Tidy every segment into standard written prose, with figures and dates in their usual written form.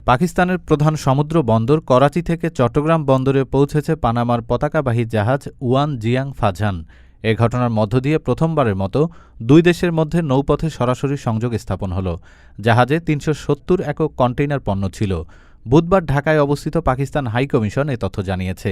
পাকিস্তানের প্রধান সমুদ্র বন্দর করাচি থেকে চট্টগ্রাম বন্দরে পৌঁছেছে পানামার পতাকাবাহী জাহাজ ওয়ান জিয়াং ফাঝান। এ ঘটনার মধ্য দিয়ে প্রথমবারের মতো দুই দেশের মধ্যে নৌপথে সরাসরি সংযোগ স্থাপন হল। জাহাজে ৩৭০ একক কন্টেইনার পণ্য ছিল। বুধবার ঢাকায় অবস্থিত পাকিস্তান হাইকমিশন এ তথ্য জানিয়েছে।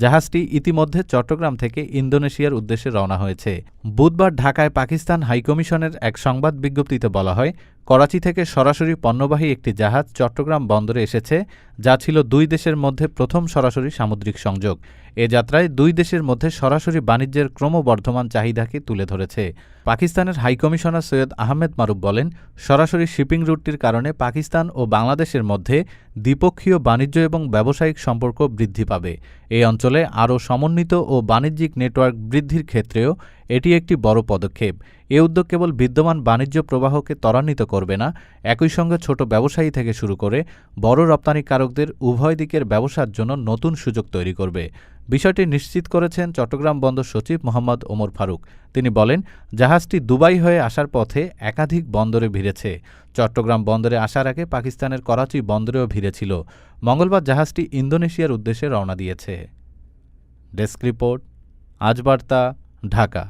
জাহাজটি ইতিমধ্যে চট্টগ্রাম থেকে ইন্দোনেশিয়ার উদ্দেশ্যে রওনা হয়েছে। বুধবার ঢাকায় পাকিস্তান হাইকমিশনের এক সংবাদ বিজ্ঞপ্তিতে বলা হয়, করাচি থেকে সরাসরি পণ্যবাহী একটি জাহাজ চট্টগ্রাম বন্দরে এসেছে, যা ছিল দুই দেশের মধ্যে প্রথম সরাসরি সামুদ্রিক সংযোগ। এ যাত্রায় দুই দেশের মধ্যে সরাসরি বাণিজ্যের ক্রমবর্ধমান চাহিদাকে তুলে ধরেছে। পাকিস্তানের হাইকমিশনার সৈয়দ আহমেদ মারুফ বলেন, সরাসরি শিপিং রুটটির কারণে পাকিস্তান ও বাংলাদেশের মধ্যে দ্বিপক্ষীয় বাণিজ্য এবং ব্যবসায়িক সম্পর্ক বৃদ্ধি পাবে। এই অঞ্চলে আরও সমন্বিত ও বাণিজ্যিক নেটওয়ার্ক বৃদ্ধির ক্ষেত্রেও এটি একটি বড় পদক্ষেপ। এ উদ্যোগ কেবল বিদ্যমান বাণিজ্য প্রবাহকে ত্বরান্বিত করবে না, একই সঙ্গে ছোট ব্যবসায়ী থেকে শুরু করে বড় রপ্তানিকারকদের উভয় দিকের ব্যবসার জন্য নতুন সুযোগ তৈরি করবে। বিষয়টি নিশ্চিত করেছেন চট্টগ্রাম বন্দর সচিব মোহাম্মদ ওমর ফারুক। তিনি বলেন, জাহাজটি দুবাই হয়ে আসার পথে একাধিক বন্দরে ভিড়েছে। চট্টগ্রাম বন্দরে আসার আগে পাকিস্তানের করাচি বন্দরেও ভিড়েছিল। মঙ্গলবার জাহাজটি ইন্দোনেশিয়ার উদ্দেশ্যে রওনা দিয়েছে। ডেস্ক রিপোর্ট, আজ বার্তা, ঢাকা।